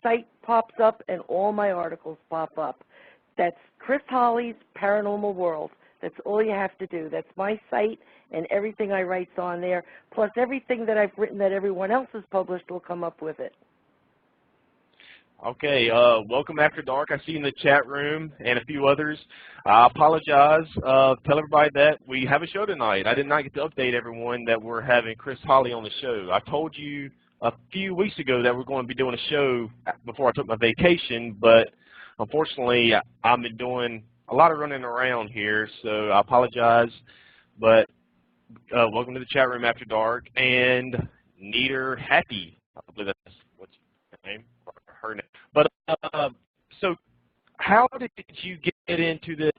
site pops up and all my articles pop up. That's Chris Holly's Paranormal World. That's all you have to do. That's my site, and everything I write's on there, plus everything that I've written that everyone else has published will come up with it. Okay, welcome After Dark. I see you in the chat room and a few others. I apologize. Tell everybody that we have a show tonight. I did not get to update everyone that we're having Chris Holly on the show. I told you a few weeks ago that we're going to be doing a show before I took my vacation, but unfortunately I've been doing a lot of running around here, so I apologize. But welcome to the chat room After Dark, and Neater Happy. I believe that's what's her name. Her name. But so how did you get into the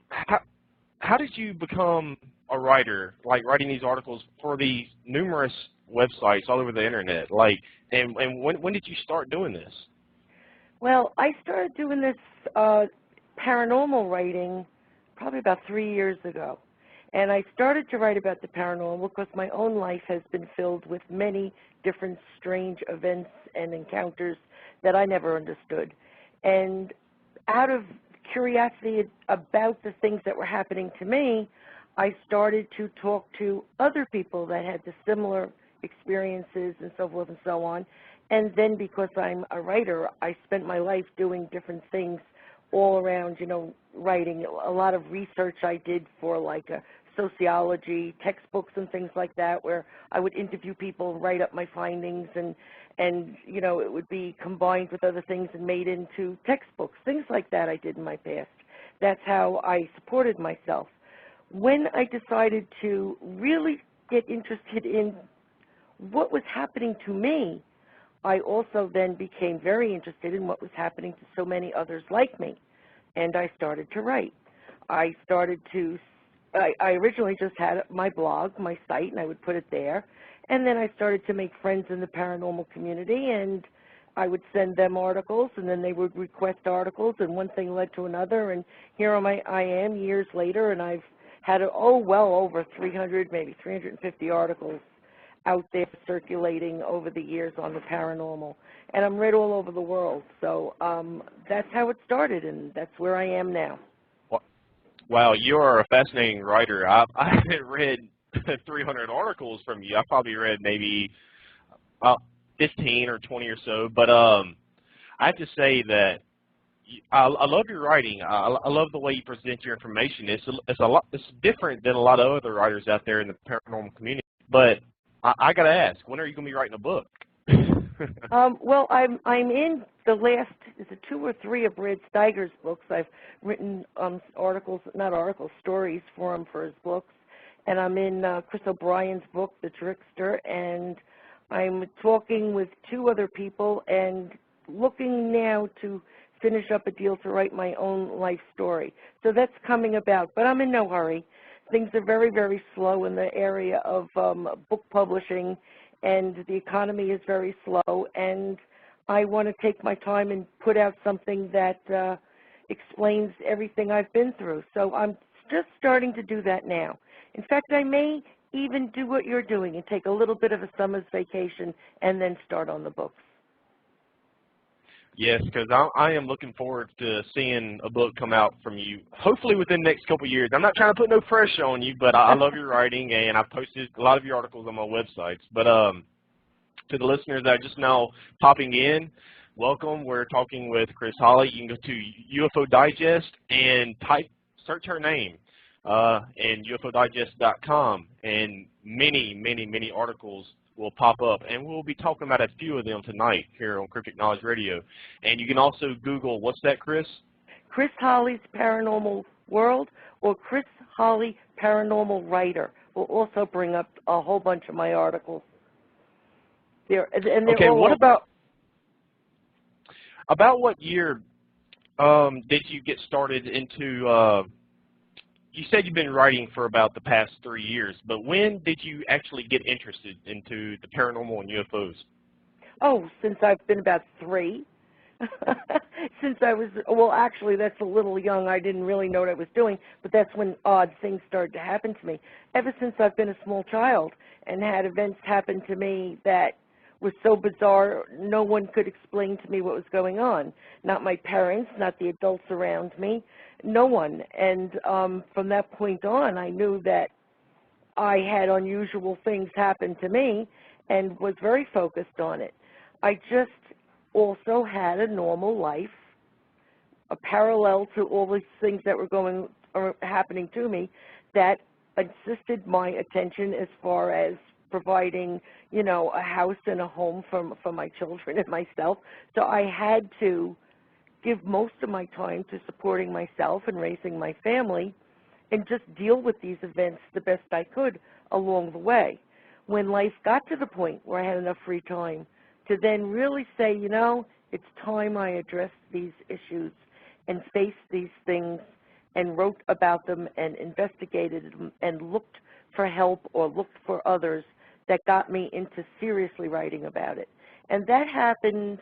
how did you become a writer, like writing these articles for these numerous websites all over the internet, like, and when did you start doing this? Well, I started doing this paranormal writing probably about 3 years ago. And I started to write about the paranormal because my own life has been filled with many different strange events and encounters that I never understood. And out of curiosity about the things that were happening to me, I started to talk to other people that had the similar experiences and so forth and so on. And then because I'm a writer, I spent my life doing different things all around, writing. A lot of research I did for like sociology, textbooks and things like that, where I would interview people and write up my findings, and it would be combined with other things and made into textbooks, things like that I did in my past. That's how I supported myself. When I decided to really get interested in what was happening to me, I also then became very interested in what was happening to so many others like me, and I started to write. I originally just had my blog, my site, and I would put it there, and then I started to make friends in the paranormal community, and I would send them articles, and then they would request articles, and one thing led to another, and here I am years later, and I've had, well over 300, maybe 350 articles out there circulating over the years on the paranormal. And I'm read all over the world. So that's how it started, and that's where I am now. Wow, you are a fascinating writer. I haven't read 300 articles from you. I probably read maybe 15 or 20 or so. But I have to say that I love your writing. I love the way you present your information. It's different than a lot of other writers out there in the paranormal community. But I got to ask, when are you going to be writing a book? Well, I'm in the last, is it 2 or 3 of Brad Steiger's books. I've written stories for him for his books. And I'm in Chris O'Brien's book, The Trickster, and I'm talking with 2 other people and looking now to finish up a deal to write my own life story. So that's coming about, but I'm in no hurry. Things are very, very slow in the area of book publishing, and the economy is very slow, and I want to take my time and put out something that explains everything I've been through. So I'm just starting to do that now. In fact, I may even do what you're doing and take a little bit of a summer's vacation and then start on the books. Yes, because I am looking forward to seeing a book come out from you, hopefully within the next couple of years. I'm not trying to put no pressure on you, but I love your writing, and I've posted a lot of your articles on my websites. But to the listeners that are just now popping in, welcome. We're talking with Chris Holly. You can go to UFO Digest and search her name and UFOdigest.com, and many, many, many articles will pop up, and we'll be talking about a few of them tonight here on Cryptic Knowledge Radio. And you can also Google, what's that, Chris? Chris Holly's Paranormal World, or Chris Holly Paranormal Writer will also bring up a whole bunch of my articles. Okay, what about what year did you get started into, you said you've been writing for about the past 3 years, but when did you actually get interested into the paranormal and UFOs? Oh, since I've been about 3. Since I was, well, actually, that's a little young. I didn't really know what I was doing, but that's when odd things started to happen to me. Ever since I've been a small child and had events happen to me that was so bizarre, no one could explain to me what was going on. Not my parents, not the adults around me, no one. And from that point on, I knew that I had unusual things happen to me and was very focused on it. I just also had a normal life, a parallel to all these things that were going or happening to me that insisted my attention as far as providing, you know, a house and a home for my children and myself. So I had to give most of my time to supporting myself and raising my family and just deal with these events the best I could along the way. When life got to the point where I had enough free time to then really say, you know, it's time I address these issues and face these things and wrote about them and investigated them and looked for help or looked for others, that got me into seriously writing about it. And that happened,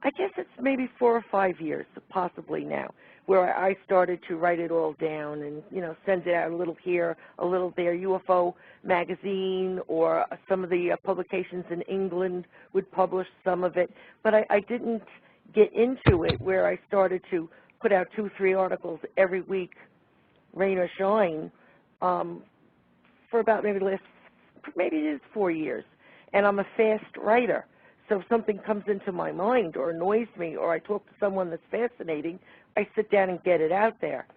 I guess it's maybe 4 or 5 years, possibly now, where I started to write it all down and, you know, send it out a little here, a little there. UFO magazine or some of the publications in England would publish some of it. But I didn't get into it where I started to put out 2, 3 articles every week, rain or shine, for about maybe it is 4 years. And I'm a fast writer. So if something comes into my mind or annoys me or I talk to someone that's fascinating, I sit down and get it out there.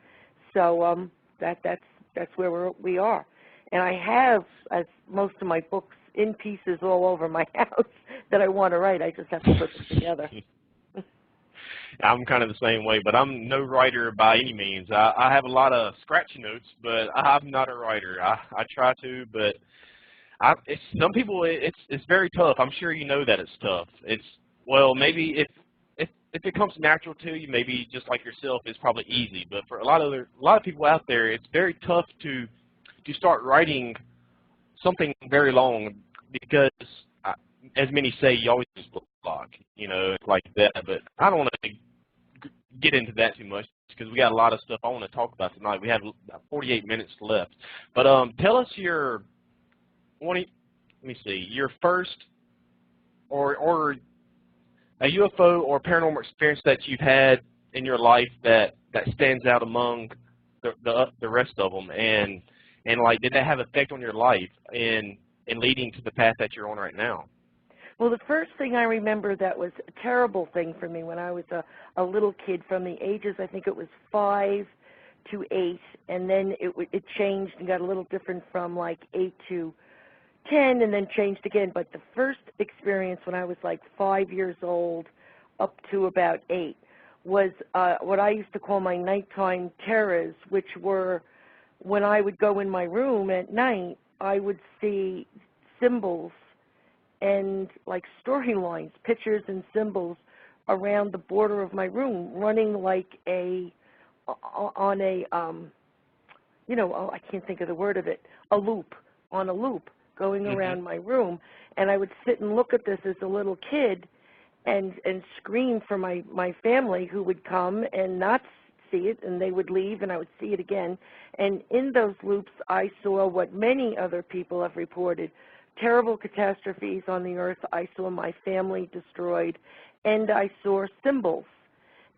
So that's where we are. And I have, as most of my books, in pieces all over my house that I want to write. I just have to put them together. I'm kind of the same way, but I'm no writer by any means. I have a lot of scratch notes, but I'm not a writer. I try to, but some people, it's very tough. I'm sure you know that it's tough. Well, maybe if it comes natural to you, maybe just like yourself, it's probably easy. But for a lot of people out there, it's very tough to start writing something very long because, as many say, you always block, you know, like that. But I don't want to get into that too much because we got a lot of stuff I want to talk about tonight. We have about 48 minutes left. But tell us your your first or a UFO or paranormal experience that you've had in your life that stands out among the rest of them, and like, did that have an effect on your life in leading to the path that you're on right now? Well, the first thing I remember that was a terrible thing for me when I was a little kid, from the ages, I think it was 5 to 8, and then it changed and got a little different from like 8 to 10 and then changed again. But the first experience when I was like 5 years old up to about 8 was what I used to call my nighttime terrors, which were when I would go in my room at night, I would see symbols and like storylines, pictures and symbols around the border of my room, running like on a you know, I can't think of the word of it, a loop, on a loop, going around my room. And I would sit and look at this as a little kid and scream for my family, who would come and not see it, and they would leave, and I would see it again. And in those loops, I saw what many other people have reported: terrible catastrophes on the earth. I saw my family destroyed, and I saw symbols.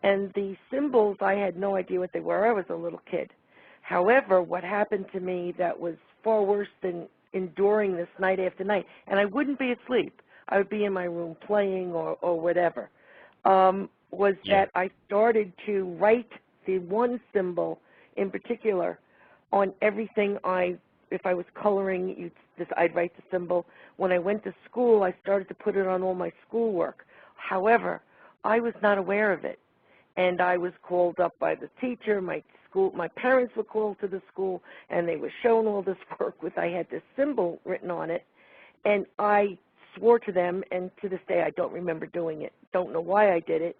And the symbols, I had no idea what they were. I was a little kid. However, what happened to me that was far worse than enduring this night after night, and I wouldn't be asleep, I would be in my room playing or whatever, was that I started to write the one symbol in particular on everything if I was coloring, I'd write the symbol. When I went to school, I started to put it on all my schoolwork. However, I was not aware of it, and I was called up by the teacher. My parents were called to the school, and they were shown all this work I had this symbol written on it, and I swore to them, and to this day I don't remember doing it. Don't know why I did it.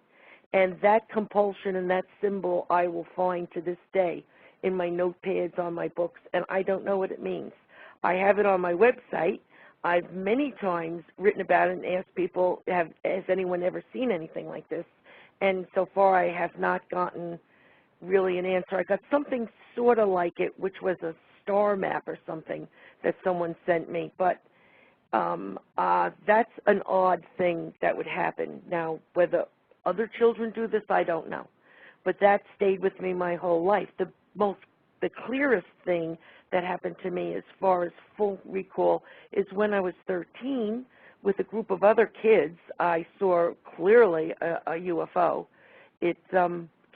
And that compulsion and that symbol I will find to this day in my notepads on my books, and I don't know what it means. I have it on my website. I've many times written about it and asked people, has anyone ever seen anything like this? And so far I have not gotten really an answer. I got something sort of like it, which was a star map or something that someone sent me. But That's an odd thing that would happen. Now, whether other children do this, I don't know. But that stayed with me my whole life. The clearest thing that happened to me as far as full recall is when I was 13 with a group of other kids. I saw clearly a UFO. It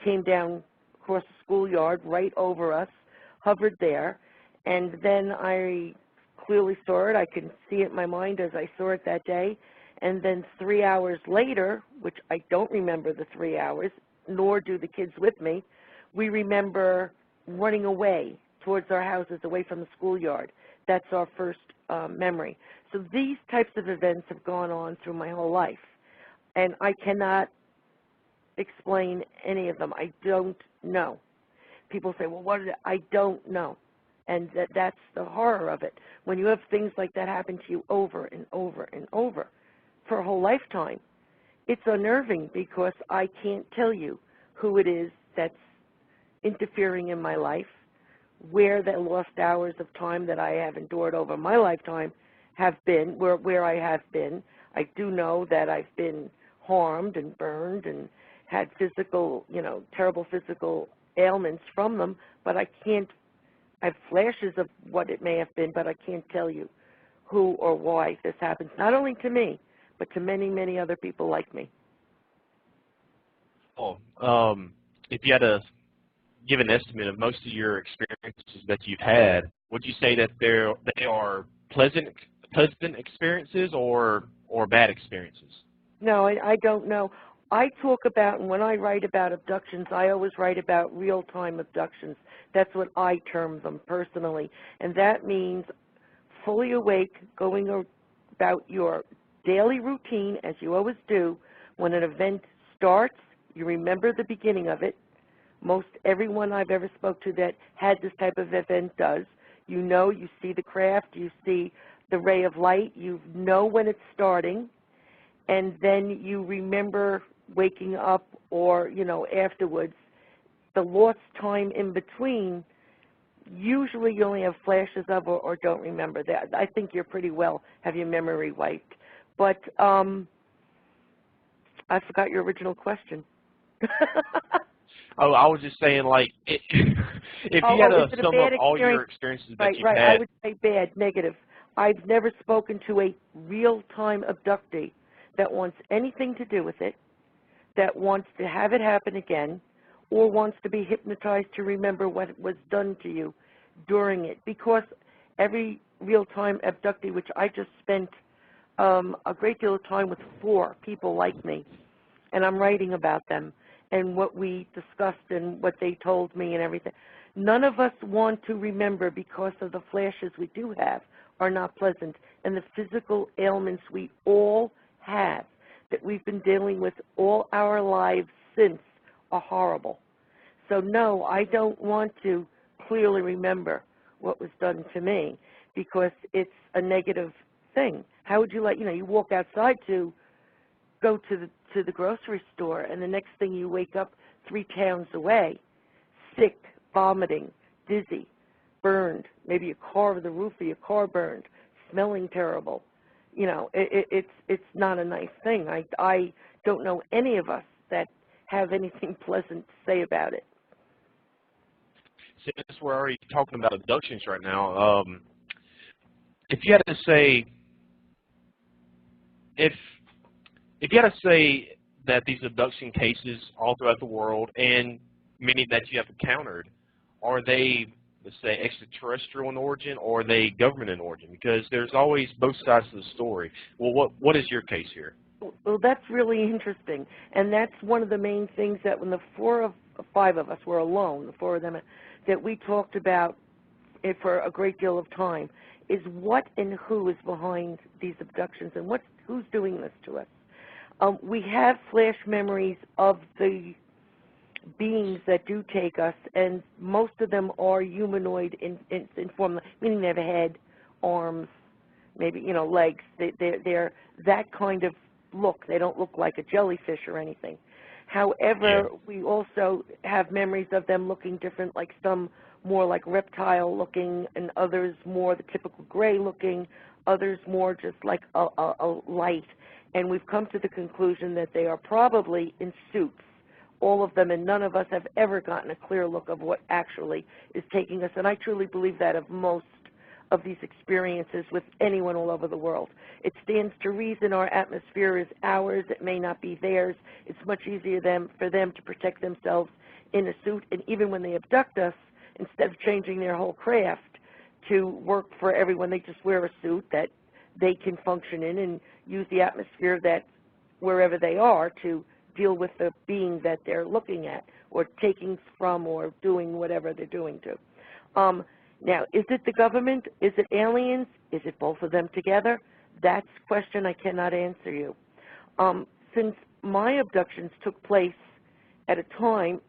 came down across the schoolyard right over us, hovered there, and then I clearly saw it. I can see it in my mind as I saw it that day. And then 3 hours later, which I don't remember the 3 hours, nor do the kids with me, we remember running away towards our houses, away from the schoolyard. That's our first memory. So these types of events have gone on through my whole life, and I cannot explain any of them. I don't know. People say, well, what is it? I don't know. And that's the horror of it. When you have things like that happen to you over and over and over for a whole lifetime, it's unnerving because I can't tell you who it is that's interfering in my life, where the lost hours of time that I have endured over my lifetime have been, where I have been. I do know that I've been harmed and burned and had physical, terrible physical ailments from them, but I have flashes of what it may have been, but I can't tell you who or why this happens, not only to me, but to many, many other people like me. Oh, if you had to give an estimate of most of your experiences that you've had, would you say that they are pleasant experiences or bad experiences? No, I don't know. I talk about, and when I write about abductions, I always write about real-time abductions. That's what I term them personally. And that means fully awake, going about your daily routine, as you always do. When an event starts, you remember the beginning of it. Most everyone I've ever spoke to that had this type of event does. You see the craft, you see the ray of light, you know when it's starting, and then you remember waking up or, afterwards. The lost time in between, usually you only have flashes of or don't remember that. I think you're pretty well, have your memory wiped. But I forgot your original question. Oh, I was just saying, if you had to sum up all your experiences that you've had. I would say bad, negative. I've never spoken to a real-time abductee that wants anything to do with it, that wants to have it happen again, or wants to be hypnotized to remember what was done to you during it. Because every real-time abductee, which I just spent a great deal of time with 4 people like me, and I'm writing about them and what we discussed and what they told me and everything. None of us want to remember because of the flashes we do have are not pleasant, and the physical ailments we all have that we've been dealing with all our lives since are horrible. So no, I don't want to clearly remember what was done to me because it's a negative thing. How would you you walk outside to go to the grocery store, and the next thing you wake up 3 towns away, sick, vomiting, dizzy, burned, maybe the roof of your car burned, smelling terrible. It's not a nice thing. I don't know any of us that have anything pleasant to say about it. Since we're already talking about abductions right now, if you had to say, if you had to say that these abduction cases all throughout the world and many that you have encountered, are they, let's say, extraterrestrial in origin or are they government in origin? Because there's always both sides of the story. Well, what is your case here? Well, that's really interesting, and that's one of the main things that when the 5 of us were alone, the 4 of them, that we talked about it for a great deal of time, is what and who is behind these abductions and who's doing this to us. We have flash memories of the beings that do take us, and most of them are humanoid in form, meaning they have a head, arms, maybe legs. They're that kind of look. They don't look like a jellyfish or anything. However, we also have memories of them looking different, like some more like reptile looking and others more the typical gray looking, others more just like a light. And we've come to the conclusion that they are probably in suits, all of them, and none of us have ever gotten a clear look of what actually is taking us. And I truly believe that of most of these experiences with anyone all over the world. It stands to reason our atmosphere is ours. It may not be theirs. It's much easier for them to protect themselves in a suit. And even when they abduct us, instead of changing their whole craft to work for everyone, they just wear a suit that they can function in and use the atmosphere that wherever they are to deal with the being that they're looking at or taking from or doing whatever they're doing to. Now, is it the government? Is it aliens? Is it both of them together? That's a question I cannot answer you. Since my abductions took place at a time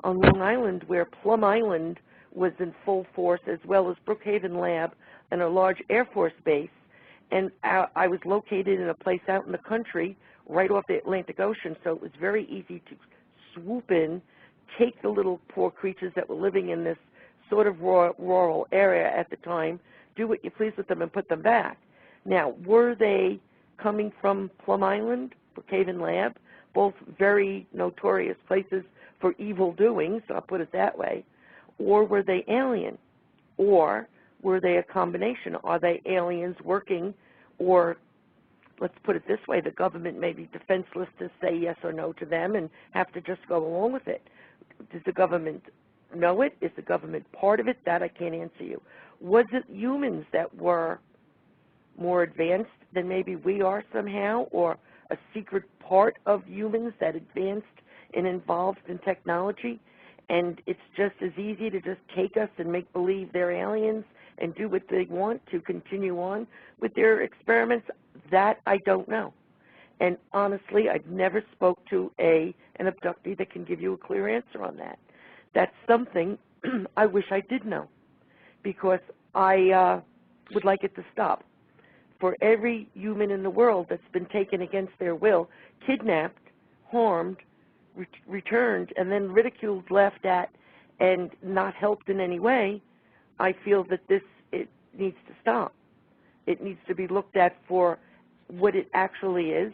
on Long Island where Plum Island was in full force, as well as Brookhaven Lab and a large Air Force base, and I was located in a place out in the country right off the Atlantic Ocean, so it was very easy to swoop in, take the little poor creatures that were living in this sort of rural area at the time, do what you please with them and put them back. Now, were they coming from Plum Island, Brookhaven Lab, both very notorious places for evil doings, I'll put it that way, or were they alien? Or were they a combination? Are they aliens working, or let's put it this way, the government may be defenseless to say yes or no to them and have to just go along with it. Does the government know it? Is the government part of it? That I can't answer you. Was it humans that were more advanced than maybe we are somehow, or a secret part of humans that advanced and involved in technology, and it's just as easy to just take us and make believe they're aliens and do what they want to continue on with their experiments? That I don't know. And honestly, I've never spoke to an abductee that can give you a clear answer on that. That's something I wish I did know, because I would like it to stop. For every human in the world that's been taken against their will, kidnapped, harmed, returned, and then ridiculed, laughed at, and not helped in any way, I feel that it needs to stop. It needs to be looked at for what it actually is,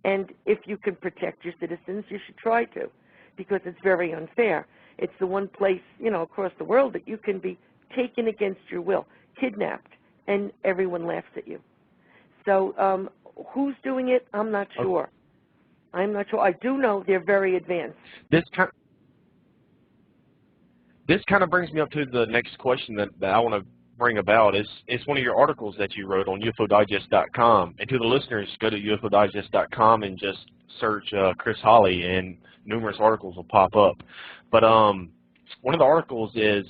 and if you can protect your citizens, you should try to, because it's very unfair. It's the one place, across the world that you can be taken against your will, kidnapped, and everyone laughs at you. So who's doing it? I'm not sure. I'm not sure. I do know they're very advanced. This kind of brings me up to the next question that I want to bring about. It's one of your articles that you wrote on UFOdigest.com. And to the listeners, go to UFOdigest.com and just search Chris Holly, and numerous articles will pop up. But one of the articles is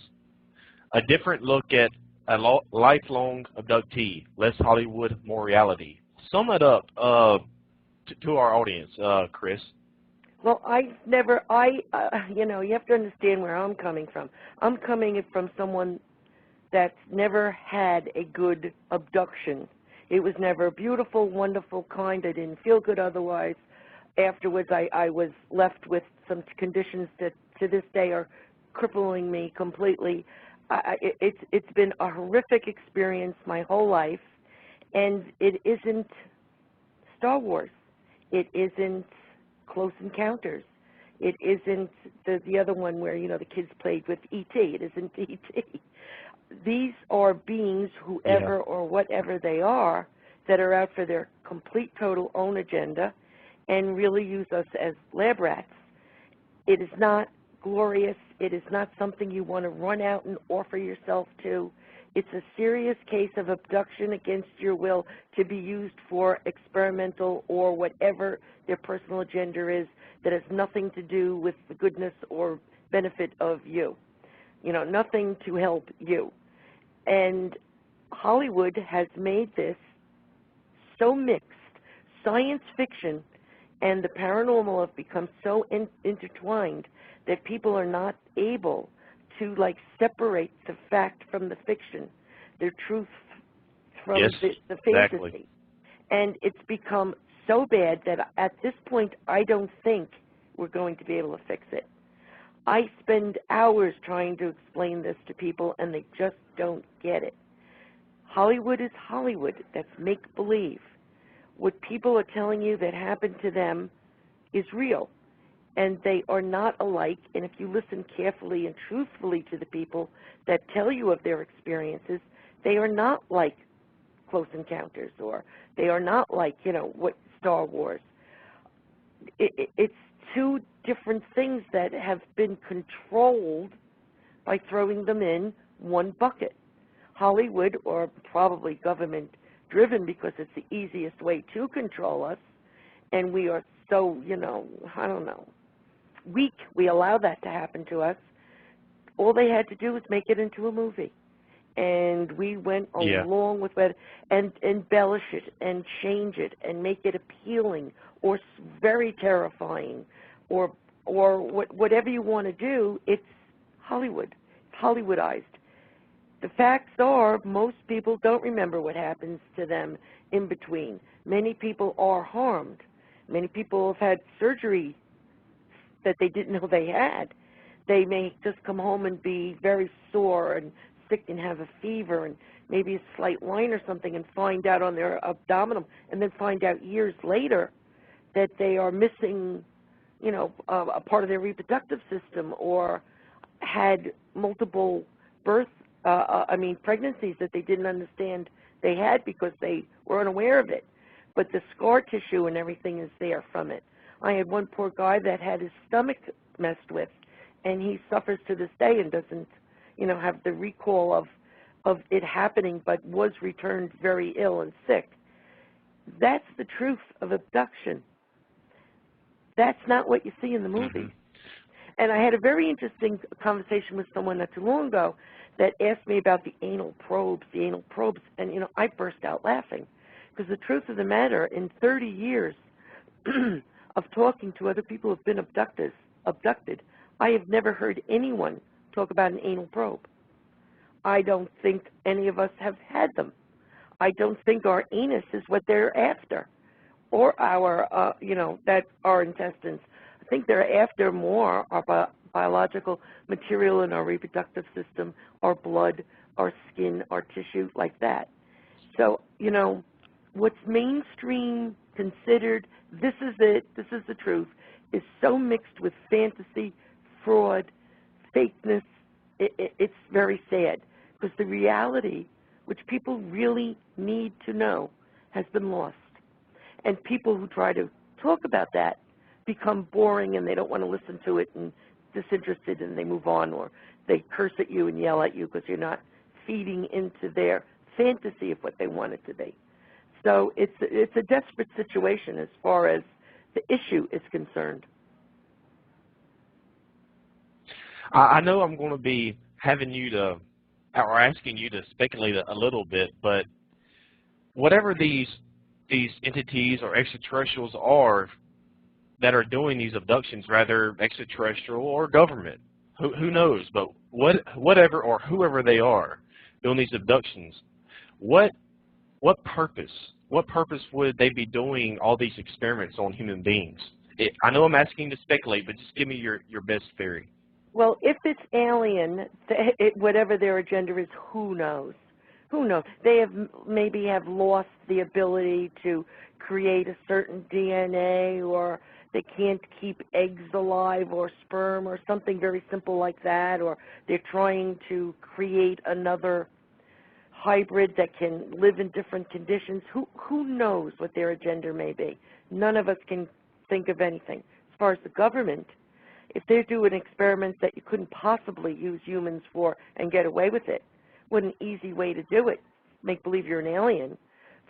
a different look at a lifelong abductee, less Hollywood, more reality. Sum it up to our audience, Chris. Well, you have to understand where I'm coming from. I'm coming from someone that's never had a good abduction. It was never beautiful, wonderful, kind. I didn't feel good otherwise. Afterwards, I was left with some conditions that to this day are crippling me completely. It's been a horrific experience my whole life, and it isn't Star Wars. It isn't Close Encounters. It isn't the other one where, the kids played with E.T. It isn't E.T. These are beings, whoever or whatever they are, that are out for their complete, total own agenda and really use us as lab rats. It is not glorious. It is not something you want to run out and offer yourself to. It's a serious case of abduction against your will to be used for experimental or whatever their personal agenda is that has nothing to do with the goodness or benefit of you. Nothing to help you. And Hollywood has made this so mixed. Science fiction and the paranormal have become so intertwined that people are not able to separate the fact from the fiction, the truth from the fantasy. Exactly. And it's become so bad that at this point I don't think we're going to be able to fix it. I spend hours trying to explain this to people, and they just don't get it. Hollywood is Hollywood. That's make-believe. What people are telling you that happened to them is real, and they are not alike. And if you listen carefully and truthfully to the people that tell you of their experiences, they are not like Close Encounters, or they are not like, what Star Wars. It's two different things that have been controlled by throwing them in one bucket. Hollywood, or probably government-driven, because it's the easiest way to control us, and we are so, I don't know, weak. We allow that to happen to us. All they had to do was make it into a movie. And we went along with it and embellish it and change it and make it appealing or very terrifying or whatever you want to do. It's Hollywood. It's Hollywoodized. The facts are most people don't remember what happens to them in between. Many people are harmed. Many people have had surgery that they didn't know they had. They may just come home and be very sore and sick and have a fever and maybe a slight whine or something, and find out on their abdominal, and then find out years later that they are missing, a part of their reproductive system, or had multiple pregnancies that they didn't understand they had because they were unaware of it. But the scar tissue and everything is there from it. I had one poor guy that had his stomach messed with, and he suffers to this day and doesn't have the recall of it happening, but was returned very ill and sick. That's the truth of abduction. That's not what you see in the movies. And I had a very interesting conversation with someone not too long ago that asked me about the anal probes, and, I burst out laughing. Because the truth of the matter, in 30 years of talking to other people who have been abducted, I have never heard anyone talk about an anal probe. I don't think any of us have had them. I don't think our anus is what they're after, or our, our intestines. I think they're after more our biological material in our reproductive system, our blood, our skin, our tissue, like that. So, what's mainstream considered, this is it, this is the truth, is so mixed with fantasy, fraud, fakeness. It's very sad, because the reality, which people really need to know, has been lost. And people who try to talk about that become boring, and they don't want to listen to it, and disinterested, and they move on, or they curse at you and yell at you because you're not feeding into their fantasy of what they want it to be. So it's a desperate situation as far as the issue is concerned. I know I'm going to be having you to, or asking you to speculate a little bit, but whatever these entities or extraterrestrials are that are doing these abductions, rather extraterrestrial or government, who knows, but whatever or whoever they are doing these abductions, what purpose would they be doing all these experiments on human beings? I know I'm asking you to speculate, but just give me your best theory. Well, if it's alien, whatever their agenda is, who knows? Who knows? They maybe have lost the ability to create a certain DNA, or they can't keep eggs alive or sperm or something very simple like that, or they're trying to create another hybrid that can live in different conditions. Who knows what their agenda may be? None of us can think of anything. As far as the government, if they're doing experiments that you couldn't possibly use humans for and get away with it, what an easy way to do it. Make believe you're an alien.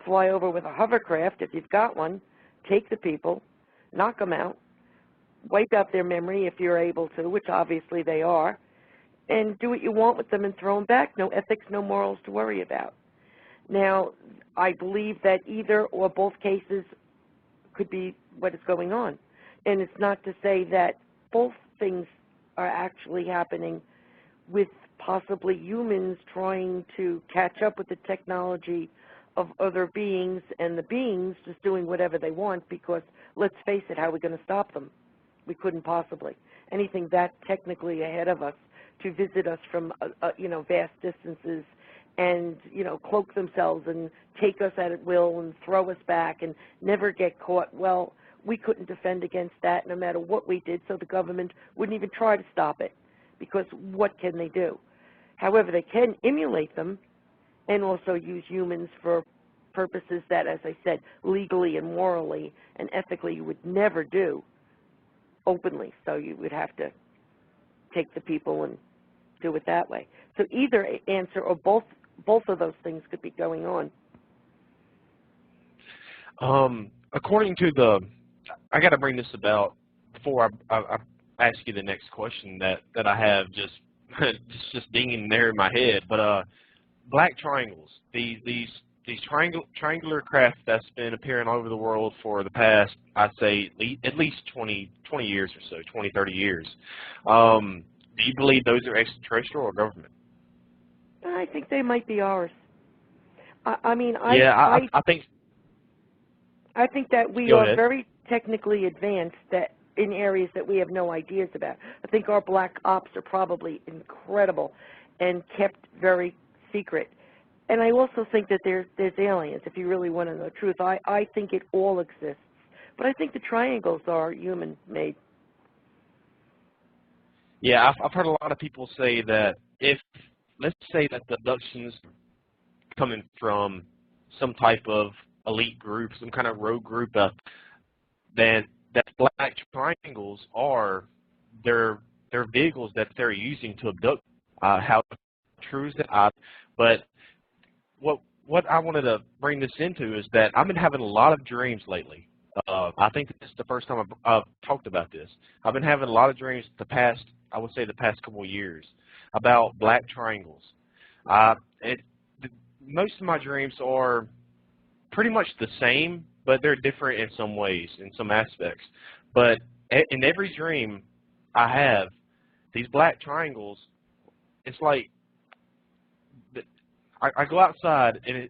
Fly over with a hovercraft, if you've got one, take the people, knock them out, wipe out their memory if you're able to, which obviously they are, and do what you want with them and throw them back. No ethics, no morals to worry about. Now, I believe that either or both cases could be what is going on. And it's not to say that both things are actually happening, with possibly humans trying to catch up with the technology of other beings, and the beings just doing whatever they want, because let's face it, how are we going to stop them? We couldn't possibly. Anything that technically ahead of us to visit us from vast distances and, cloak themselves and take us at will and throw us back and never get caught. Well, we couldn't defend against that no matter what we did, so the government wouldn't even try to stop it, because what can they do? However, they can emulate them and also use humans for purposes that, as I said, legally and morally and ethically you would never do openly. So you would have to take the people and do it that way. So either answer or both of those things could be going on. According to the, I got to bring this about before I ask you the next question that I have just dinging there in my head. But black triangles, these triangular craft that's been appearing all over the world for the past, I'd say, at least 20 years or so, 20, 30 years. Do you believe those are extraterrestrial or government? I think they might be ours. I think that we are very technically advanced that in areas that we have no ideas about. I think our black ops are probably incredible and kept very secret. And I also think that there's aliens, if you really want to know the truth. I think it all exists. But I think the triangles are human-made. Yeah, I've heard a lot of people say that if, let's say that the abductions coming from some type of elite group, some kind of rogue group, then that black triangles are their vehicles that they're using to abduct. How true is that? But what I wanted to bring this into is that I've been having a lot of dreams lately. I think this is the first time I've talked about this. I've been having a lot of dreams the past couple of years about black triangles. Most of my dreams are pretty much the same, but they're different in some ways, in some aspects. But in every dream I have, these black triangles, it's like I go outside, and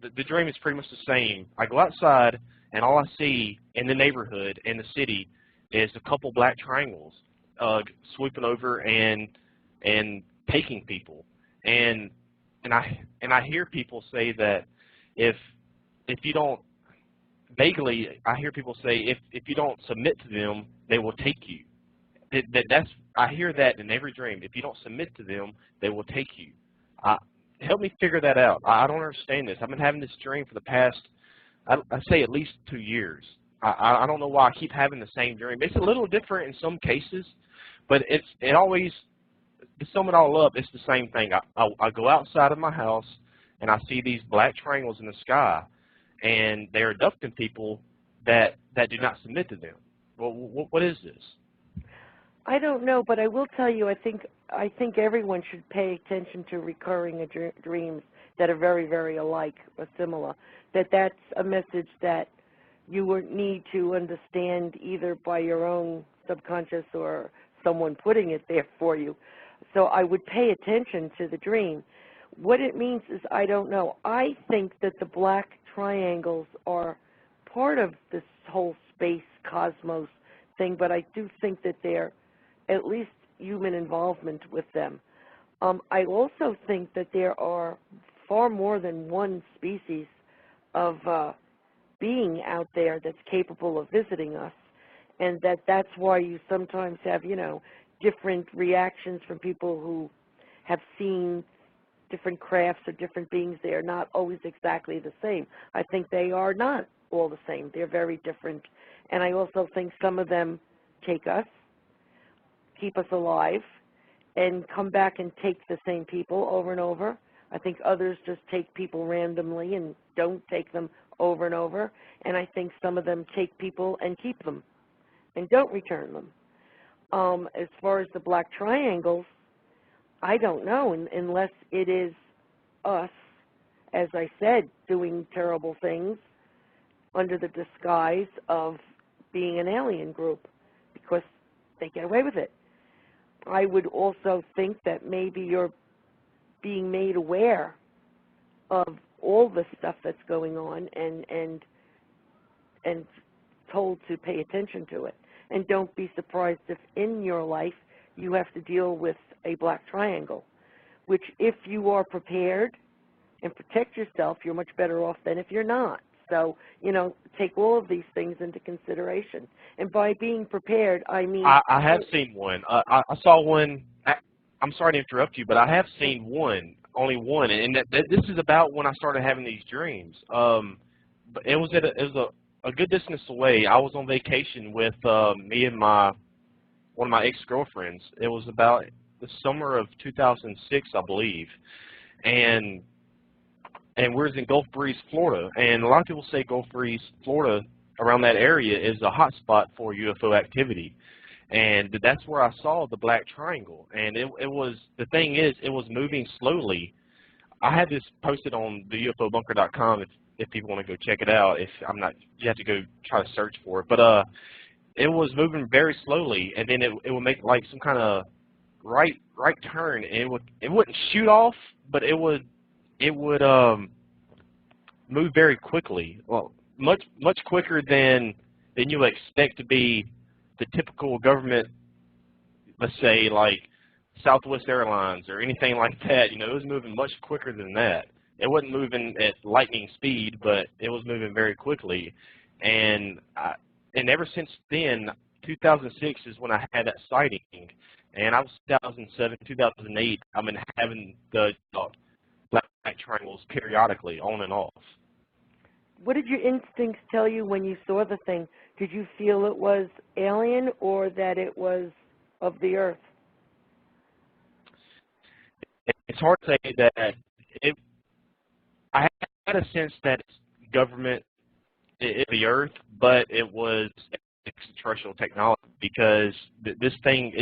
the dream is pretty much the same. I go outside, and all I see in the neighborhood, in the city, is a couple black triangles swooping over and taking people. And I hear people say that if you don't, vaguely, I hear people say if you don't submit to them, they will take you. I hear that in every dream. If you don't submit to them, they will take you. Help me figure that out. I don't understand this. I've been having this dream for the past, I'd say at least 2 years. I don't know why I keep having the same dream. It's a little different in some cases, but it always, to sum it all up, it's the same thing. I go outside of my house, and I see these black triangles in the sky, and they're abducting people that do not submit to them. Well, what is this? I don't know, but I will tell you, I think everyone should pay attention to recurring dreams that are very, very alike or similar. That's a message that you would need to understand either by your own subconscious or someone putting it there for you. So I would pay attention to the dream. What it means is I don't know. I think that the black triangles are part of this whole space cosmos thing, but I do think that they're at least human involvement with them. I also think that there are far more than one species of being out there that's capable of visiting us, and that's why you sometimes have, different reactions from people who have seen different crafts or different beings. They are not always exactly the same. I think they are not all the same. They're very different. And I also think some of them take us, keep us alive, and come back and take the same people over and over. I think others just take people randomly and don't take them over and over. And I think some of them take people and keep them and don't return them. As far as the black triangles, I don't know, unless it is us, as I said, doing terrible things under the disguise of being an alien group, because they get away with it. I would also think that maybe you're being made aware of all the stuff that's going on and told to pay attention to it. And don't be surprised if in your life you have to deal with a black triangle, which if you are prepared and protect yourself, you're much better off than if you're not. So, take all of these things into consideration. And by being prepared, I mean... I have seen one. I saw one. I'm sorry to interrupt you, but I have seen one, only one, and this is about when I started having these dreams. But it was a good distance away. I was on vacation with me and one of my ex-girlfriends. It was about the summer of 2006, I believe, and we were in Gulf Breeze, Florida. And a lot of people say Gulf Breeze, Florida, around that area is a hot spot for UFO activity. And that's where I saw the black triangle. And it was, the thing is, it was moving slowly. I had this posted on the UFObunker.com if people want to go check it out. If I'm not, you have to go try to search for it. But it was moving very slowly, and then it would make like some kind of right turn, and it wouldn't shoot off, but it would move very quickly. Well, much quicker than you would expect to be the typical government, let's say like Southwest Airlines or anything like that. It was moving much quicker than that. It wasn't moving at lightning speed, but it was moving very quickly. And ever since then, 2006 is when I had that sighting. And I was 2007, 2008. I've been having the black triangles periodically, on and off. What did your instincts tell you when you saw the thing? Did you feel it was alien or that it was of the Earth? It's hard to say that I had a sense that it's government, the Earth, but it was extraterrestrial technology, because this thing,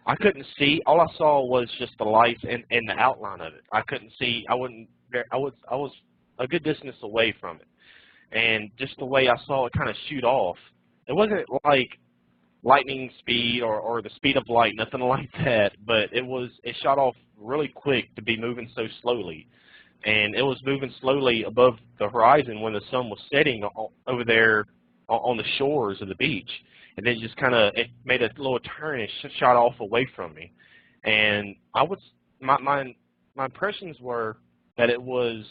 I couldn't see. All I saw was just the lights and the outline of it. I couldn't see. I was a good distance away from it, and just the way I saw it kind of shoot off, it wasn't like lightning speed or the speed of light, nothing like that, but it shot off really quick to be moving so slowly. And it was moving slowly above the horizon when the sun was setting over there on the shores of the beach. And then just it made a little turn and shot off away from me. And my impressions were that it was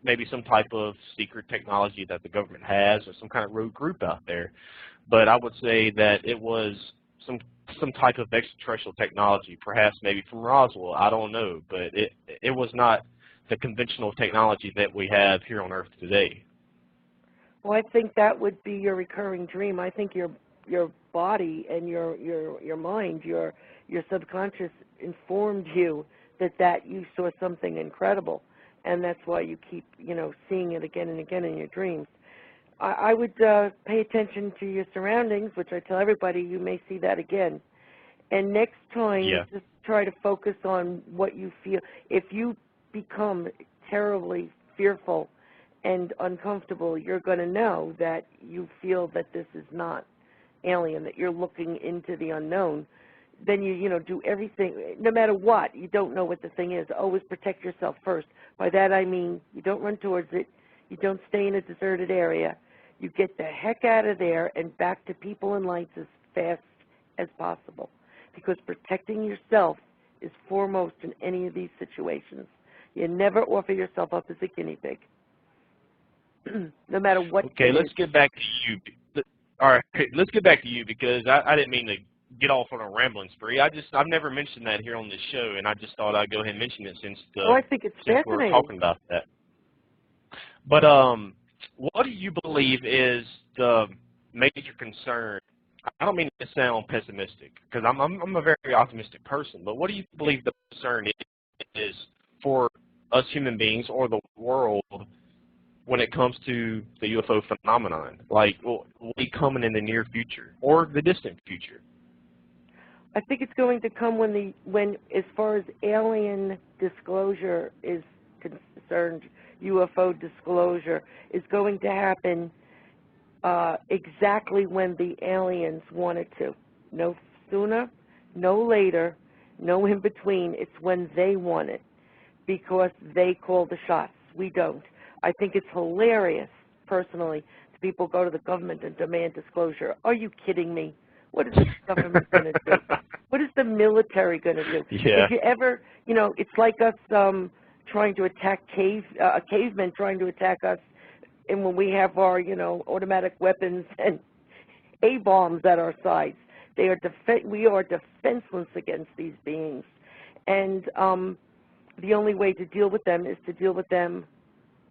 maybe some type of secret technology that the government has, or some kind of rogue group out there. But I would say that it was some type of extraterrestrial technology, perhaps maybe from Roswell. I don't know, but it was not the conventional technology that we have here on Earth today. Well, I think that would be your recurring dream. I think your body and your mind, your subconscious informed you that you saw something incredible, and that's why you keep seeing it again and again in your dreams. I would pay attention to your surroundings, which I tell everybody, you may see that again. And next time, just try to focus on what you feel. If you become terribly fearful and uncomfortable, you're going to know that you feel that this is not alien, that you're looking into the unknown. Then you do everything, no matter what. You don't know what the thing is. Always protect yourself first. By that I mean you don't run towards it. You don't stay in a deserted area. You get the heck out of there and back to people and lights as fast as possible, because protecting yourself is foremost in any of these situations. You never offer yourself up as a guinea pig, no matter what. Okay, let's get back to you. All right, let's get back to you, because I didn't mean to get off on a rambling spree. I've never mentioned that here on this show, and I just thought I'd go ahead and mention it since I think it's fascinating. We're talking about that. But what do you believe is the major concern? I don't mean to sound pessimistic, because I'm a very optimistic person, but what do you believe the concern is for us human beings or the world when it comes to the UFO phenomenon? Like, will it be coming in the near future or the distant future? I think it's going to come when as far as alien disclosure is concerned, UFO disclosure is going to happen exactly when the aliens want it to. No sooner, no later, no in between. It's when they want it, because they call the shots. We don't. I think it's hilarious, personally, that people go to the government and demand disclosure. Are you kidding me? What is the government going to do? What is the military going to do? Yeah. Did you ever, it's like us trying to attack cavemen trying to attack us, and when we have our, automatic weapons and A-bombs at our sides. We are defenseless against these beings. And the only way to deal with them is to deal with them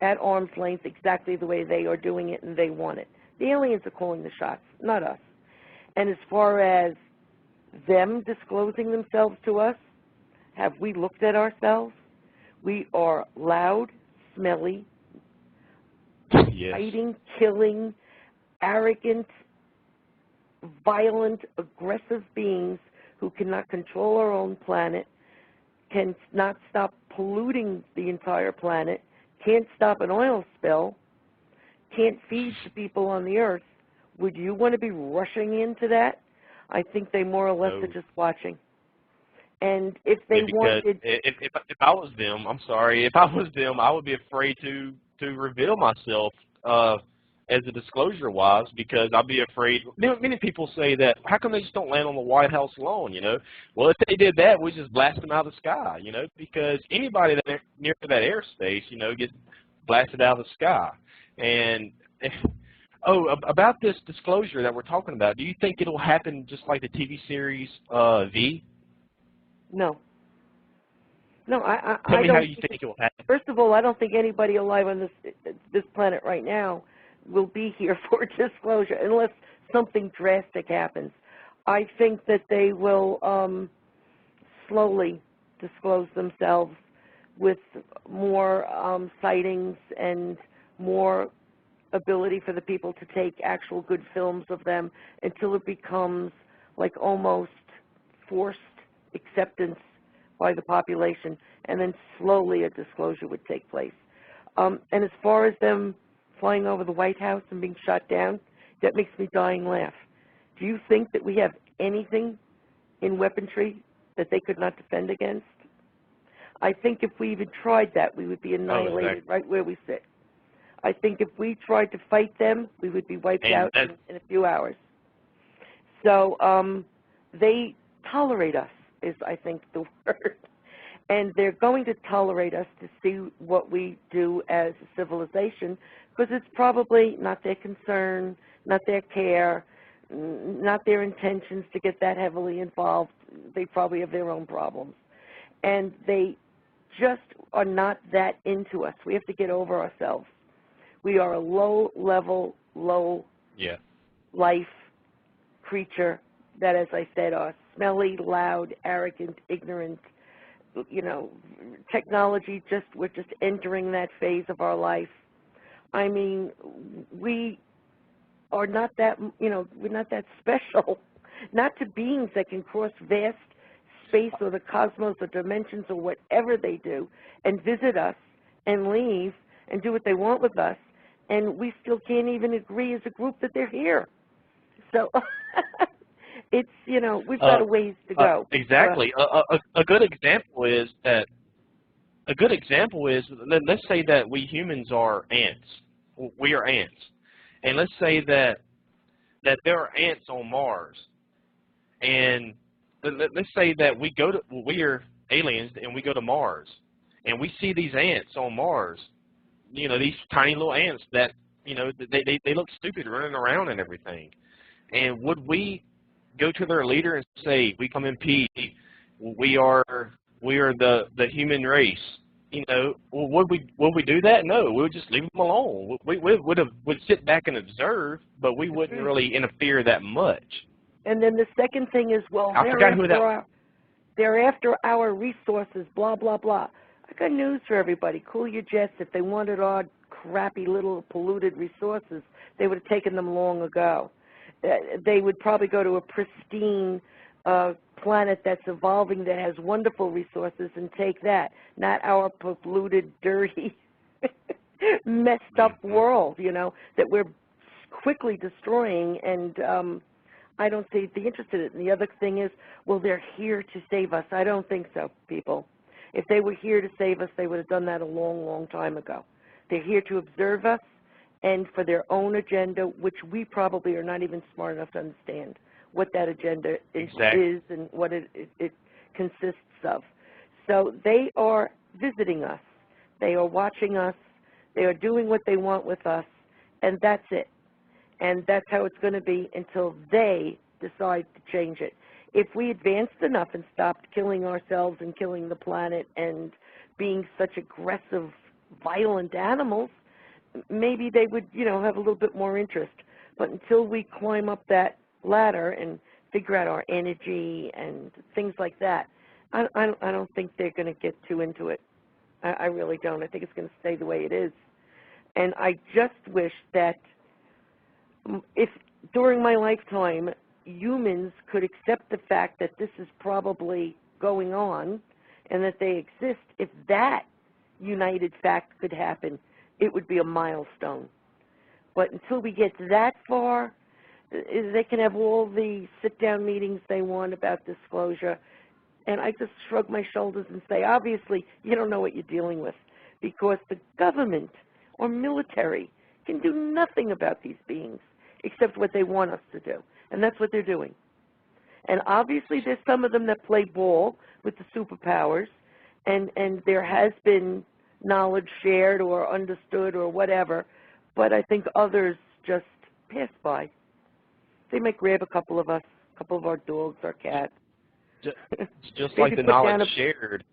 at arm's length exactly the way they are doing it and they want it. The aliens are calling the shots, not us. And as far as them disclosing themselves to us, have we looked at ourselves? We are loud, smelly, Yes. fighting, killing, arrogant, violent, aggressive beings who cannot control our own planet, can not stop polluting the entire planet, can't stop an oil spill, can't feed the people on the earth. Would you want to be rushing into that? I think they more or less No. are just watching. And if they wanted... If I was them, I'm sorry, if I was them, I would be afraid to reveal myself as a disclosure-wise, because I'd be afraid. Many people say that, how come they just don't land on the White House lawn, Well, if they did that, we'd just blast them out of the sky, because anybody that near that airspace, gets blasted out of the sky. And, about this disclosure that we're talking about, do you think it'll happen just like the TV series V? No. No, Tell me don't how you think it will happen. First of all, I don't think anybody alive on this planet right now will be here for disclosure unless something drastic happens. I think that they will slowly disclose themselves with more sightings and more ability for the people to take actual good films of them until it becomes like almost forced acceptance by the population, and then slowly a disclosure would take place. And as far as them flying over the White House and being shot down, that makes me dying laugh. Do you think that we have anything in weaponry that they could not defend against? I think if we even tried that, we would be annihilated right where we sit. I think if we tried to fight them, we would be wiped out in a few hours. So they tolerate us, is I think the word. And they're going to tolerate us to see what we do as a civilization, because it's probably not their concern, not their care, not their intentions to get that heavily involved. They probably have their own problems. And they just are not that into us. We have to get over ourselves. We are a low-level, low-life creature that, as I said, are smelly, loud, arrogant, ignorant. Technology, we're just entering that phase of our life. I mean, we are not that, we're not that special. Not to beings that can cross vast space or the cosmos or dimensions or whatever they do and visit us and leave and do what they want with us, and we still can't even agree as a group that they're here. So it's, we've got a ways to go. Exactly. A good example is that, let's say that we humans are ants. We are ants. And let's say that there are ants on Mars. And let's say that we are aliens and we go to Mars. And we see these ants on Mars. These tiny little ants that, they look stupid running around and everything. And would we go to their leader and say, we come in peace, we are the human race? Would we do that? No, we would just leave them alone. We would sit back and observe, but we wouldn't really interfere that much. And then the second thing is, they're after our resources, blah, blah, blah. I got news for everybody. Cool your jets. If they wanted our crappy little polluted resources, they would have taken them long ago. They would probably go to a pristine planet that's evolving that has wonderful resources and take that, not our polluted, dirty, messed up world, that we're quickly destroying, and I don't see the interest in it. And the other thing is, they're here to save us. I don't think so, people. If they were here to save us, they would have done that a long, long time ago. They're here to observe us and for their own agenda, which we probably are not even smart enough to understand what that agenda is and what it consists of. So they are visiting us. They are watching us. They are doing what they want with us, and that's it. And that's how it's going to be until they decide to change it. If we advanced enough and stopped killing ourselves and killing the planet and being such aggressive, violent animals, maybe they would, have a little bit more interest. But until we climb up that ladder and figure out our energy and things like that, I don't think they're going to get too into it. I really don't. I think it's going to stay the way it is. And I just wish that if during my lifetime humans could accept the fact that this is probably going on and that they exist, if that united fact could happen, it would be a milestone. But until we get that far, they can have all the sit-down meetings they want about disclosure, and I just shrug my shoulders and say, obviously, you don't know what you're dealing with, because the government or military can do nothing about these beings except what they want us to do, and that's what they're doing. And obviously there's some of them that play ball with the superpowers, and there has been knowledge shared or understood or whatever, but I think others just pass by. They might grab a couple of us, a couple of our dogs, our cats. Just like the knowledge shared.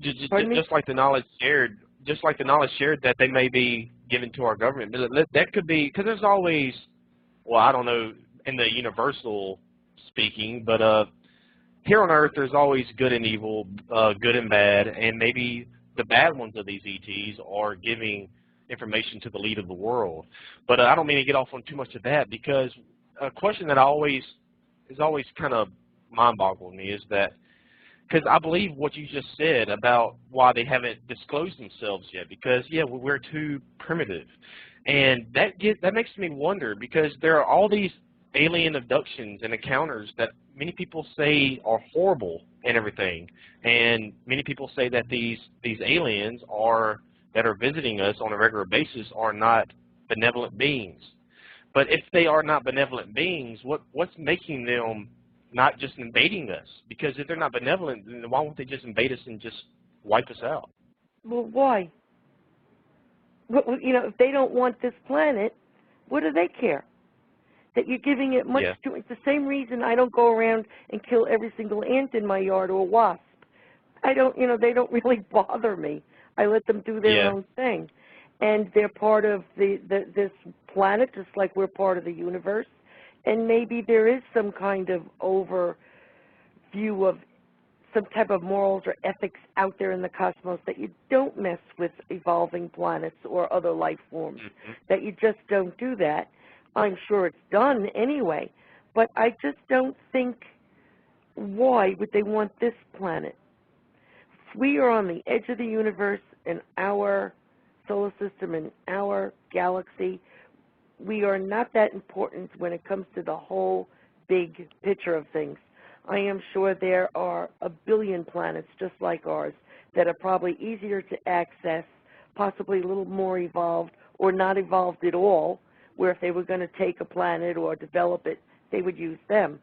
Just like the knowledge shared. Just like the knowledge shared that they may be given to our government. That could be, because there's always, well, I don't know in the universal speaking, but here on Earth there's always good and evil, good and bad, and maybe the bad ones of these ETs are giving information to the lead of the world. But I don't mean to get off on too much of that, because a question that always kind of mind-boggling me is that, because I believe what you just said about why they haven't disclosed themselves yet, because, yeah, we're too primitive. And that makes me wonder, because there are all these alien abductions and encounters that many people say are horrible and everything. And many people say that these aliens that are visiting us on a regular basis are not benevolent beings. But if they are not benevolent beings, what's making them not just invading us? Because if they're not benevolent, then why won't they just invade us and just wipe us out? Well, why? Well, if they don't want this planet, what do they care? That you're giving it much too. It's the same reason I don't go around and kill every single ant in my yard or wasp. I don't, they don't really bother me. I let them do their own thing. And they're part of this planet, just like we're part of the universe. And maybe there is some kind of overview of some type of morals or ethics out there in the cosmos that you don't mess with evolving planets or other life forms, that you just don't do that. I'm sure it's done anyway, but I just don't think, why would they want this planet? We are on the edge of the universe in our solar system, in our galaxy. We are not that important when it comes to the whole big picture of things. I am sure there are a billion planets just like ours that are probably easier to access, possibly a little more evolved or not evolved at all, where if they were going to take a planet or develop it, they would use them.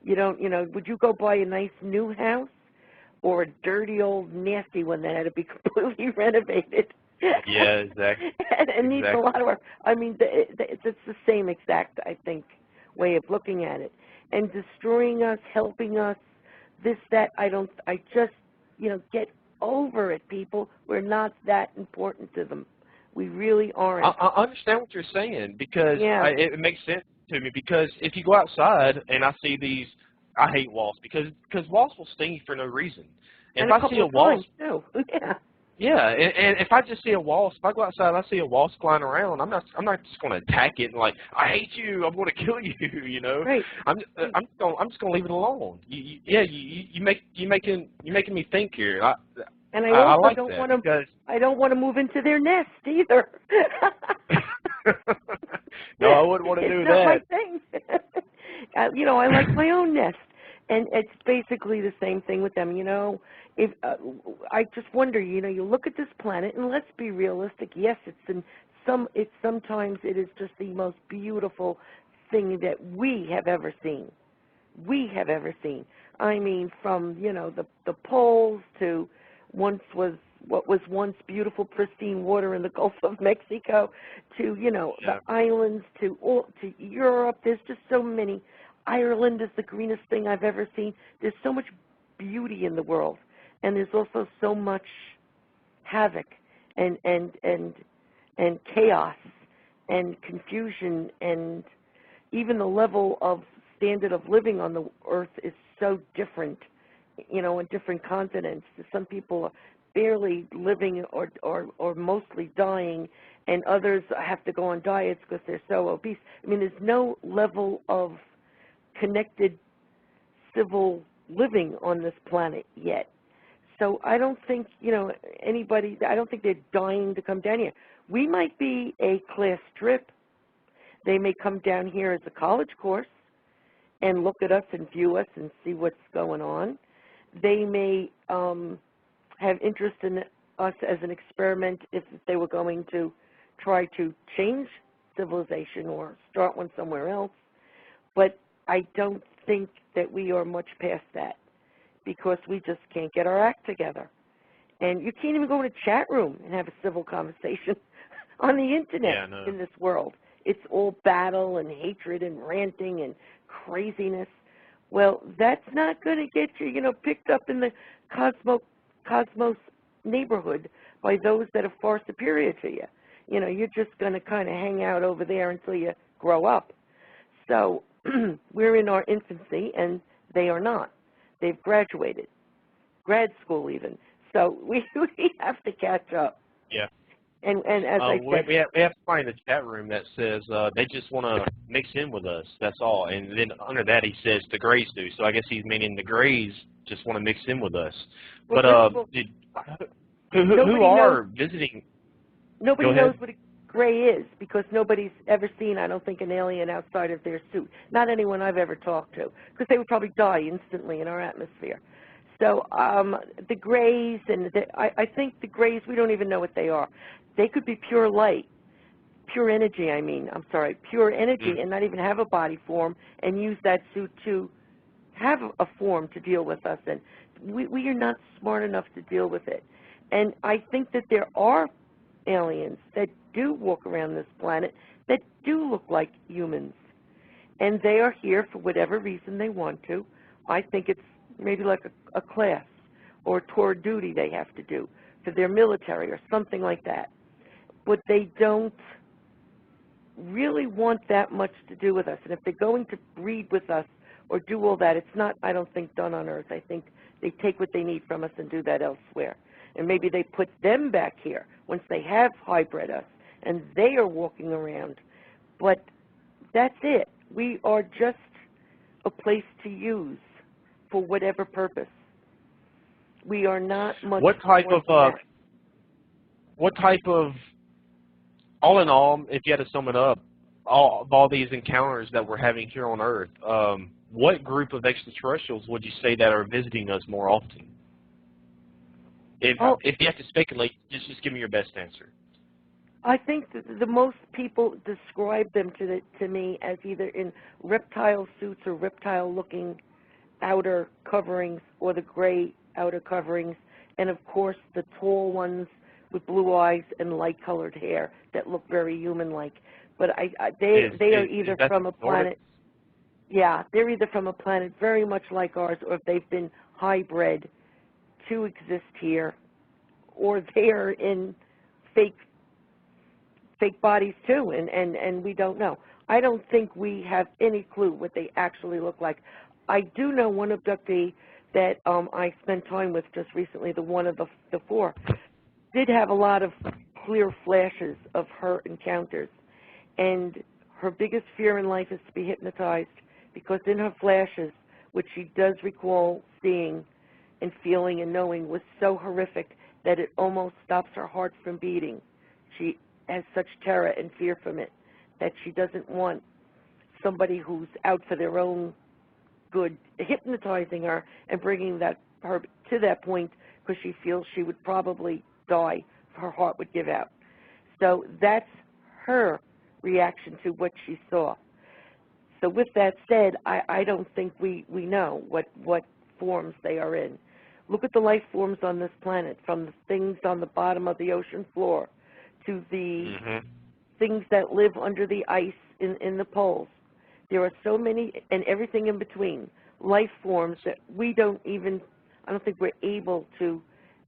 Would you go buy a nice new house or a dirty old nasty one that had to be completely renovated? Yeah, exactly. and needs a lot of work. I mean, it's the same exact, I think, way of looking at it. And destroying us, helping us, this, that, I just, get over it, people. We're not that important to them. We really aren't. I understand what you're saying, because it makes sense to me, because if you go outside and I see these, I hate wasps, because wasps will sting you for no reason. And if I see a wasp, too. Yeah, and if I just see a wasp, if I go outside and I see a wasp flying around, I'm not just going to attack it and like, I hate you, I'm going to kill you, Right. I'm just going to leave it alone. You're making me think here. And I also like don't that, want to. because I don't want to move into their nest either. No, I wouldn't want to do that. It's not my thing. I like my own nest, and it's basically the same thing with them. If I just wonder, you look at this planet, and let's be realistic. Yes, sometimes it is just the most beautiful thing that we have ever seen. We have ever seen. I mean, from the poles to once was what was once beautiful, pristine water in the Gulf of Mexico to, Yeah. the islands, to Europe. There's just so many. Ireland is the greenest thing I've ever seen. There's so much beauty in the world, and there's also so much havoc and chaos and confusion, and even the level of standard of living on the earth is so different, in different continents. Some people are barely living or mostly dying, and others have to go on diets because they're so obese. I mean, there's no level of connected civil living on this planet yet. So I don't think, I don't think they're dying to come down here. We might be a class trip. They may come down here as a college course and look at us and view us and see what's going on. They may have interest in us as an experiment if they were going to try to change civilization or start one somewhere else. But I don't think that we are much past that, because we just can't get our act together. And you can't even go in a chat room and have a civil conversation on the internet in this world. It's all battle and hatred and ranting and craziness. Well, that's not going to get you, picked up in the cosmos neighborhood by those that are far superior to you. You're just going to kind of hang out over there until you grow up. So we're in our infancy, and they are not. They've graduated, grad school even. So we have to catch up. Yeah. And as I said, we have to find a chat room that says they just want to mix in with us. That's all. And then under that he says the Greys do. So I guess he's meaning the Greys just want to mix in with us. Well, but who are visiting? Nobody knows what a Gray is, because nobody's ever seen, I don't think, an alien outside of their suit. Not anyone I've ever talked to, because they would probably die instantly in our atmosphere. So the Greys, and I think the Greys, we don't even know what they are. They could be pure light, pure energy, pure energy, and not even have a body form, and use that suit to have a form to deal with us. And we are not smart enough to deal with it. And I think that there are aliens that do walk around this planet that do look like humans. And they are here for whatever reason they want to. I think it's maybe like a class or tour duty they have to do for their military or something like that. But they don't really want that much to do with us. And if they're going to breed with us or do all that, it's not, I don't think, done on Earth. I think they take what they need from us and do that elsewhere. And maybe they put them back here once they have hybrid us and they are walking around. But that's it. We are just a place to use for whatever purpose. We are not much what type of, all in all, if you had to sum it up, all these encounters that we're having here on Earth, what group of extraterrestrials would you say that are visiting us more often? If you have to speculate, just give me your best answer. I think that the most people describe them to me as either in reptile suits or reptile-looking outer coverings, or the gray outer coverings, and of course the tall ones with blue eyes and light-colored hair that look very human-like. But they are either from a planet. Yeah, they're either from a planet very much like ours, or if they've been hybrid to exist here, or they're in fake bodies too, and we don't know. I don't think we have any clue what they actually look like. I do know one abductee that I spent time with just recently, the one of the four, did have a lot of clear flashes of her encounters. And her biggest fear in life is to be hypnotized, because in her flashes, which she does recall seeing and feeling and knowing, was so horrific that it almost stops her heart from beating. She has such terror and fear from it that she doesn't want somebody who's out for their own good hypnotizing her and bringing her to that point, because she feels she would probably die. Her heart would give out. So that's her reaction to what she saw. So with that said, I don't think we know what forms they are in. Look at the life forms on this planet, from the things on the bottom of the ocean floor to the things that live under the ice in the poles. There are so many, and everything in between, life forms that we don't even, I don't think we're able to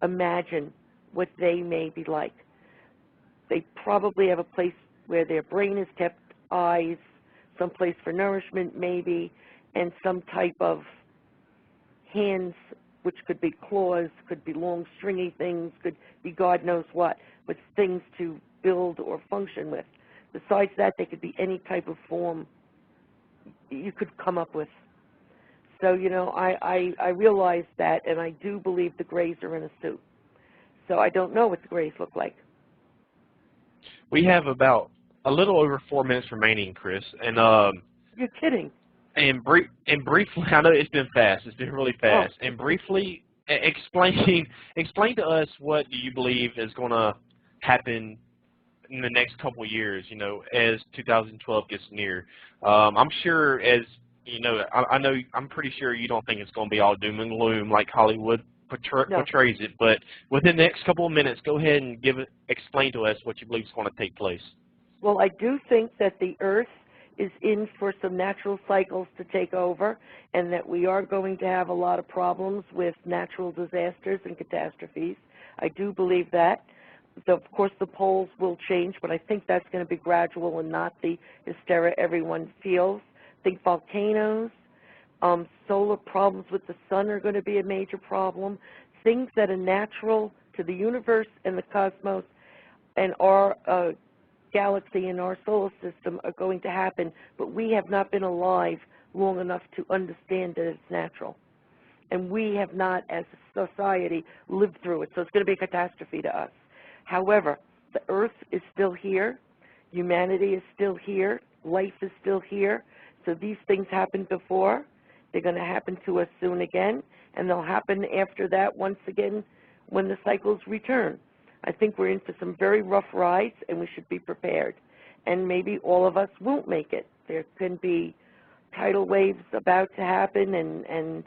imagine what they may be like. They probably have a place where their brain is kept, eyes, some place for nourishment maybe, and some type of hands, which could be claws, could be long stringy things, could be God knows what, but things to build or function with. Besides that, they could be any type of form you could come up with. So, you know, I realize that, and I do believe the Greys are in a suit. So I don't know what the Greys look like. We have about a little over 4 minutes remaining, Chris, and You're kidding. And briefly, I know it's been fast. It's been really fast. Oh. And briefly, explain to us what do you believe is going to happen in the next couple of years, you know, as 2012 gets near. I'm sure, as you know, I'm pretty sure you don't think it's going to be all doom and gloom like Hollywood portrays it. But within the next couple of minutes, go ahead and explain to us what you believe is going to take place. Well, I do think that the Earth is in for some natural cycles to take over, and that we are going to have a lot of problems with natural disasters and catastrophes. I do believe that. Of course, the poles will change, but I think that's going to be gradual and not the hysteria everyone feels. I think volcanoes, solar problems with the sun are going to be a major problem. Things that are natural to the universe and the cosmos and our galaxy and our solar system are going to happen, but we have not been alive long enough to understand that it's natural. And we have not, as a society, lived through it, so it's going to be a catastrophe to us. However, the Earth is still here, humanity is still here, life is still here, so these things happened before, they're going to happen to us soon again, and they'll happen after that once again when the cycles return. I think we're in for some very rough rides, and we should be prepared. And maybe all of us won't make it. There can be tidal waves about to happen and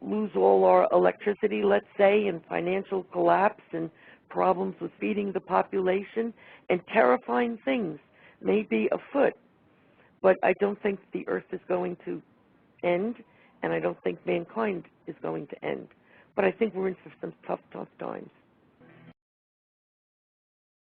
lose all our electricity, let's say, and financial collapse and problems with feeding the population, and terrifying things may be afoot. But I don't think the Earth is going to end, and I don't think mankind is going to end. But I think we're in for some tough, tough times.